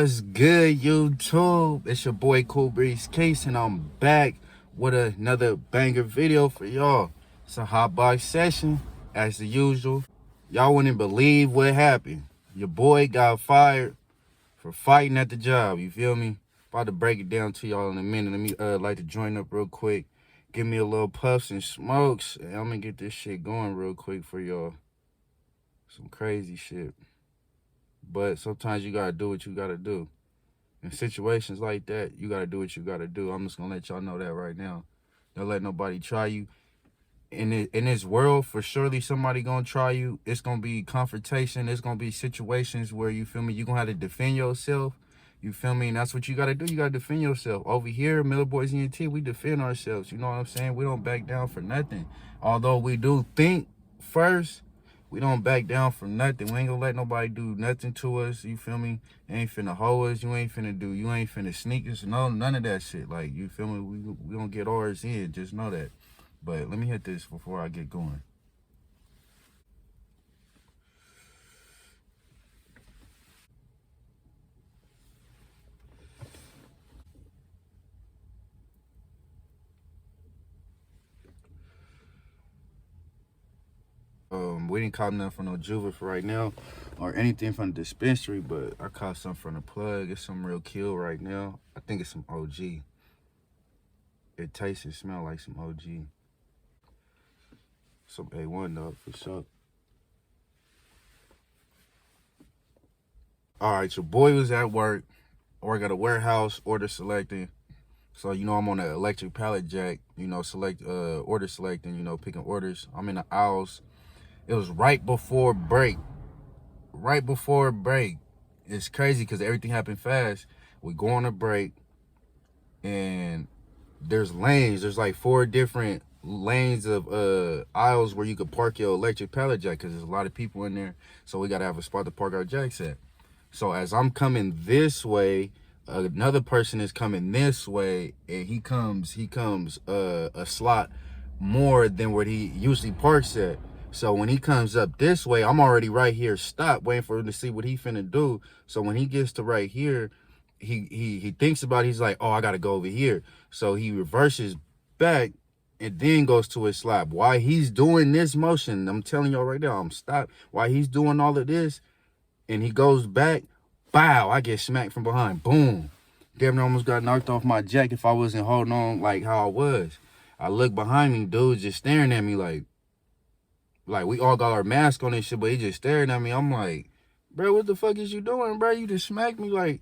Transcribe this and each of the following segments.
What's good, YouTube? It's your boy Cool Breeze Case, and I'm back with another banger video for y'all. It's a Hotbox session, as the usual. Y'all wouldn't believe what happened. Your boy got fired for fighting at the job, you feel me? About to break it down to y'all in a minute. Let me like to join up real quick. Give me a little puffs and smokes, and I'm gonna get this shit going real quick for y'all. Some crazy shit. But sometimes you gotta do what you gotta do. In situations like that, you gotta do what you gotta do. I'm just gonna let y'all know that right now. Don't let nobody try you. In this world, for surely somebody gonna try you. It's gonna be confrontation. It's gonna be situations where, you feel me, you gonna have to defend yourself. You feel me? And that's what you gotta do. You gotta defend yourself. Over here, Millerboyzent, we defend ourselves. You know what I'm saying? We don't back down for nothing. Although we do think first, we don't back down from nothing. We ain't gonna let nobody do nothing to us. You feel me? You ain't finna hoe us. You ain't finna sneak us. No, none of that shit. Like, you feel me? We gonna get ours in. Just know that. But let me hit this before I get going. We didn't call nothing from no juva for right now or anything from the dispensary, but I caught something from the plug. It's some real kill right now. I think it's some OG. It tastes and smells like some OG. Some A1 though, for sure. All right, your boy was at work at a warehouse, order selecting. So, you know, I'm on the electric pallet jack, you know, order selecting, you know, picking orders. I'm in the aisles. It was right before break. It's crazy because everything happened fast. We go on a break, and there's lanes. There's like 4 different lanes of aisles where you could park your electric pallet jack, because there's a lot of people in there. So we got to have a spot to park our jacks at. So as I'm coming this way, another person is coming this way, and he comes a slot more than where he usually parks at. So when he comes up this way, I'm already right here stopped, waiting for him to see what he finna do. So when he gets to right here, he thinks about it. He's like, oh, I gotta go over here. So he reverses back and then goes to his slot. While he's doing this motion, I'm telling y'all right now, I'm stopped. While he's doing all of this, and he goes back, bow, I get smacked from behind. Boom. Damn near almost got knocked off my jack if I wasn't holding on like how I was. I look behind me, dude just staring at me like we all got our mask on and shit, but he just staring at me. I'm like, bro, what the fuck is you doing, bro? You just smacked me, like,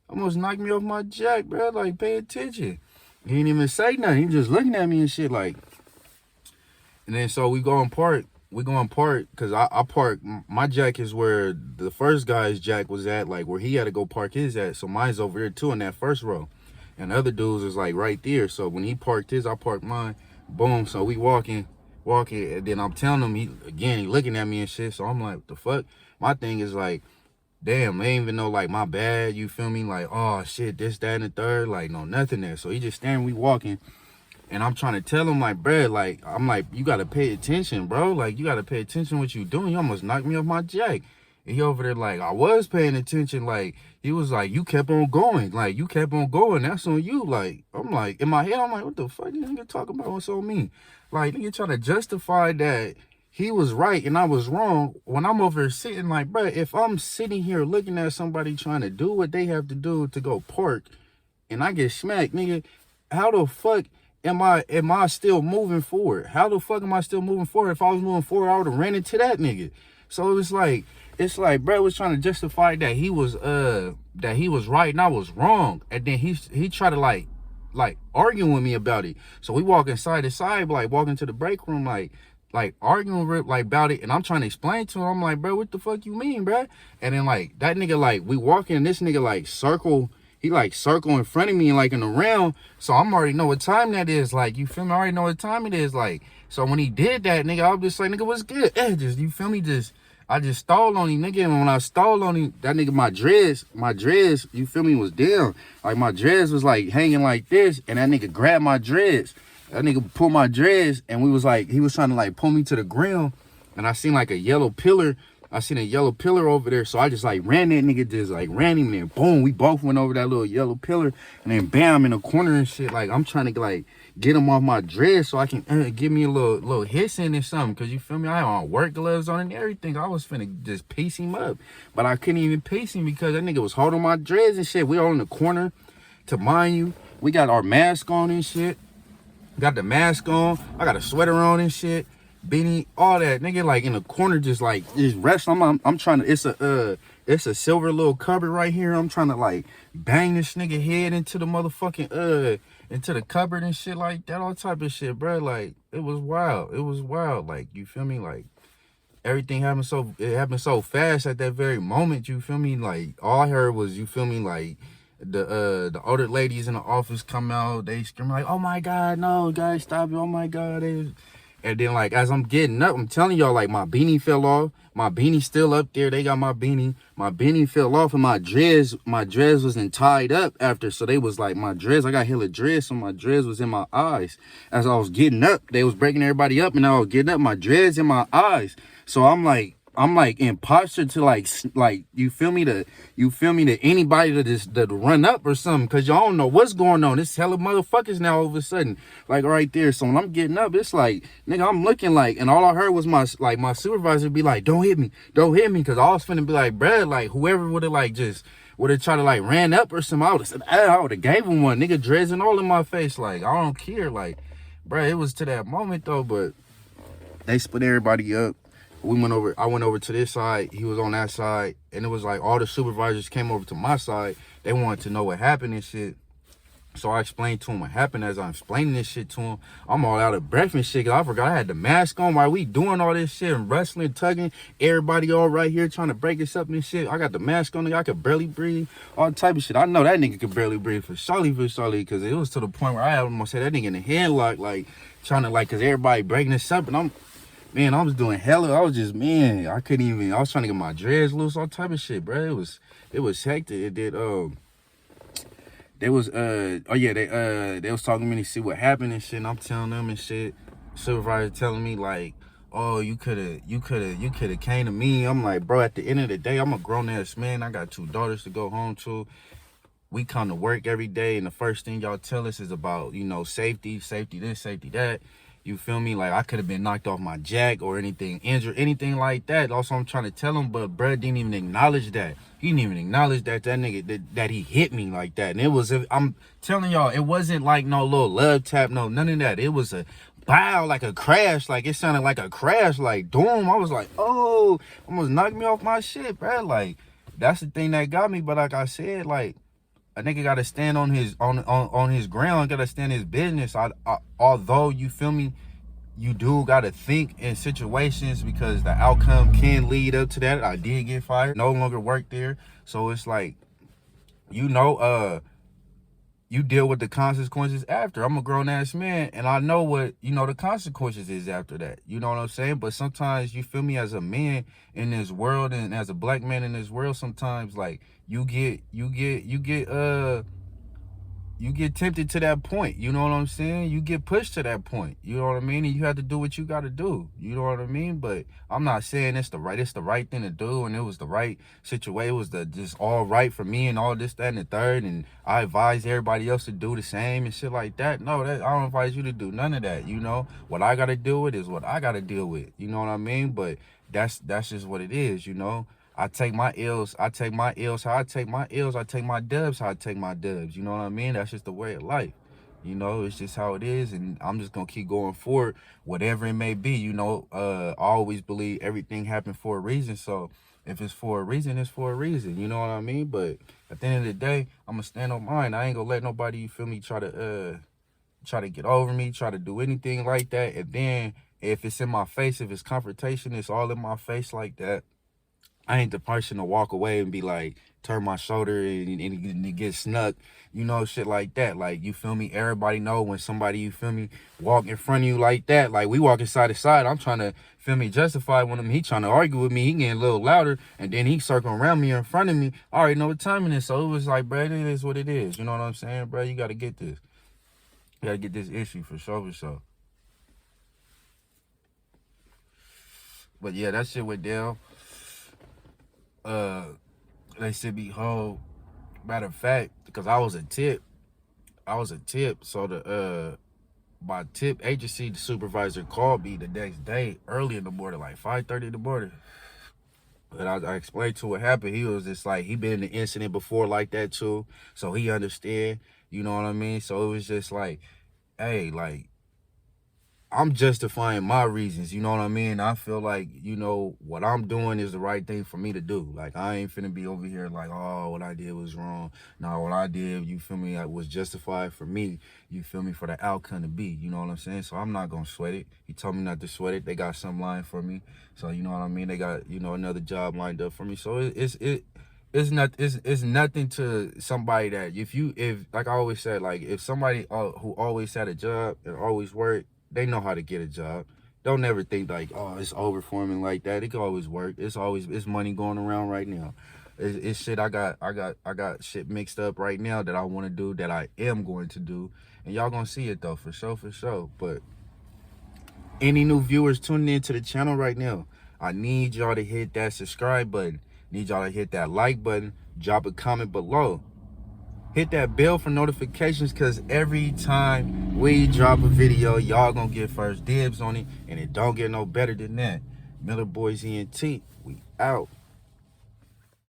almost knocked me off my jack, bro. Like, pay attention. He didn't even say nothing. He just looking at me and shit, like. And then so we go and park. Because I park. My jack is where the first guy's jack was at, like where he had to go park his at. So mine's over here too in that first row. And the other dude's is like right there. So when he parked his, I parked mine. Boom. So we walking, and then I'm telling him, he looking at me and shit. So I'm like, what the fuck? My thing is like, damn, they ain't even know like my bad, you feel me? Like, oh shit, this, that, and the third. Like, no, nothing there. So he just staring, we walking. And I'm trying to tell him, like, bro, like, I'm like, you got to pay attention, bro. Like, you got to pay attention what you doing. You almost knocked me off my jack. And he over there, like, I was paying attention. Like, he was like, you kept on going. Like, you kept on going. That's on you. Like, I'm like, in my head, I'm like, what the fuck you nigga talking about? What's on me? Like, nigga trying to justify that he was right and I was wrong when I'm over here sitting like, bro, if I'm sitting here looking at somebody trying to do what they have to do to go park and I get smacked, nigga, how the fuck am I still moving forward? How the fuck am I still moving forward? If I was moving forward, I would have ran into that nigga. So it's like bro was trying to justify that he was right and I was wrong. And then he tried to like arguing with me about it. So we walking side to side, like walking to the break room, like arguing like about it. And I'm trying to explain to him, I'm like, bro, what the fuck you mean, bro? And then like that nigga, like we walking and this nigga like circle in front of me and like in the round. So I'm already know what time that is. Like, you feel me? I already know what time it is. Like, so when he did that, nigga, I was just like, nigga, what's good? Just, you feel me? I just stalled on him, nigga. And when I stalled on him, that nigga, my dreads, you feel me, was down. Like, my dreads was like hanging like this. And that nigga grabbed my dreads. That nigga pulled my dreads. And he was trying to like pull me to the ground. And I seen like a yellow pillar I seen a yellow pillar over there, so I just like ran that nigga, just like ran him, and then boom, we both went over that little yellow pillar, and then bam, in the corner and shit. Like I'm trying to like get him off my dress so I can give me a little hissing or something, cause you feel me? I had on work gloves on and everything. I was finna just piece him up, but I couldn't even piece him because that nigga was holding my dreads and shit. We all in the corner. To mind you, we got our mask on and shit. Got the mask on. I got a sweater on and shit. Beanie, all that. Nigga like in the corner just wrestling. I'm trying to, it's a silver little cupboard right here. I'm trying to like bang this nigga head into the motherfucking into the cupboard and shit like that, all type of shit, bro. Like it was wild. It was wild. Like, you feel me? Like everything happened so fast at that very moment, you feel me? Like all I heard was, you feel me, like the older ladies in the office come out, they scream like, oh my God, no, guys, stop it, oh my God. And then like as I'm getting up, I'm telling y'all, like my beanie fell off. My beanie still up there. They got my beanie. My beanie fell off, and my dreads wasn't tied up after. So they was like, my dreads, I got hella dreads, so my dreads was in my eyes. As I was getting up, they was breaking everybody up, and I was getting up, my dreads in my eyes. So I'm like in posture to like you feel me, to anybody to run up or something, cause y'all don't know what's going on. It's hella motherfuckers now all of a sudden, like right there. So when I'm getting up, it's like, nigga, I'm looking like, and all I heard was my supervisor be like, don't hit me, cause I was finna be like, bruh, like whoever would have like just would have tried to like ran up or something, I would have said, I would have gave him one. Nigga dreads and all in my face, like I don't care, like, bruh, it was to that moment though. But they split everybody up. I went over to this side, he was on that side, and it was like all the supervisors came over to my side. They wanted to know what happened and shit. So I explained to him what happened. As I'm explaining this shit to him, I'm all out of breath and shit, cause I forgot I had the mask on while we doing all this shit and wrestling, tugging, everybody all right here trying to break us up and shit. I got the mask on, I could barely breathe, all type of shit. I know that nigga could barely breathe for surely, cause it was to the point where I almost had that nigga in the headlock, like trying to like, cause everybody breaking us up, and I was doing hella. I was just, I couldn't even. I was trying to get my dreads loose, all type of shit, bro. It was hectic. It did. They was they was talking to me to see what happened and shit. And I'm telling them and shit. Supervisor telling me like, oh, you coulda came to me. I'm like, bro. At the end of the day, I'm a grown ass man. I got 2 daughters to go home to. We come to work every day, and the first thing y'all tell us is about, safety this, safety that. You feel me? Like, I could have been knocked off my jack or anything, injured, anything like that. Also, I'm trying to tell him, but bruh didn't even acknowledge that. He didn't even acknowledge that nigga, that he hit me like that. And I'm telling y'all, it wasn't like no little love tap, no, none of that. It was a bow, like a crash. Like, it sounded like a crash, like, doom. I was like, oh, almost knocked me off my shit, bruh. Like, that's the thing that got me. But like I said, like, a nigga gotta stand on his ground, gotta stand his business. Although, you feel me, you do gotta think in situations, because the outcome can lead up to that. I did get fired, no longer work there. So it's like, you deal with the consequences after. I'm a grown ass man, and I know what, the consequences is after that. You know what I'm saying? But sometimes, you feel me, as a man in this world, and as a black man in this world, sometimes like you get tempted to that point. You know what I'm saying? You get pushed to that point. You know what I mean? And you have to do what you got to do. You know what I mean? But I'm not saying it's the right thing to do, and it was the right situation. It was just all right for me and all this, that, and the third. And I advise everybody else to do the same and shit like that. No, I don't advise you to do none of that. What I got to deal with is what I got to deal with. You know what I mean? But that's just what it is, I take my L's how I take my L's. I take my dubs how I take my dubs. You know what I mean? That's just the way of life. It's just how it is, and I'm just gonna keep going forward, whatever it may be. I always believe everything happened for a reason. So if it's for a reason, it's for a reason. You know what I mean? But at the end of the day, I'm gonna stand on mine. I ain't gonna let nobody, you feel me, try to get over me, try to do anything like that. And then if it's in my face, if it's confrontation, it's all in my face like that, I ain't the person to walk away and be like, turn my shoulder and get snuck, shit like that. Like, you feel me? Everybody know when somebody, you feel me, walk in front of you like that. Like, we walking side to side. I'm trying to, feel me, justify when he trying to argue with me. He getting a little louder, and then he circling around me in front of me. I already know what time it is. So it was like, bro, it is what it is. You know what I'm saying, bro? You got to get this. You got to get this issue for sure. But yeah, that shit went down. they sent me home. Matter of fact, because I was a tip. So the my tip agency, the supervisor called me the next day, early in the morning, like 5:30 in the morning. And I explained to what happened. He was just like, he been in the incident before like that too. So he understand, you know what I mean? So it was just like, hey, like, I'm justifying my reasons, you know what I mean? I feel like, you know, what I'm doing is the right thing for me to do. Like, I ain't finna be over here like, oh, what I did was wrong. No, what I did, you feel me, was justified for me, you feel me, for the outcome to be, you know what I'm saying? So I'm not gonna sweat it. He told me not to sweat it. They got some line for me. So, you know what I mean? They got, you know, another job lined up for me. So it's nothing to somebody that if like I always said, like if somebody who always had a job and always worked, they know how to get a job. Don't ever think like, oh, it's overforming like that. It can always work. It's money going around right now. It's shit I got shit mixed up right now that I want to do, that I am going to do, and y'all gonna see it though, for sure. But any new viewers tuning into the channel right now, I need y'all to hit that subscribe button. Need y'all to hit that like button. Drop a comment below. Hit that bell for notifications, because every time we drop a video, y'all gonna get first dibs on it, and it don't get no better than that. Millerboyzent, we out.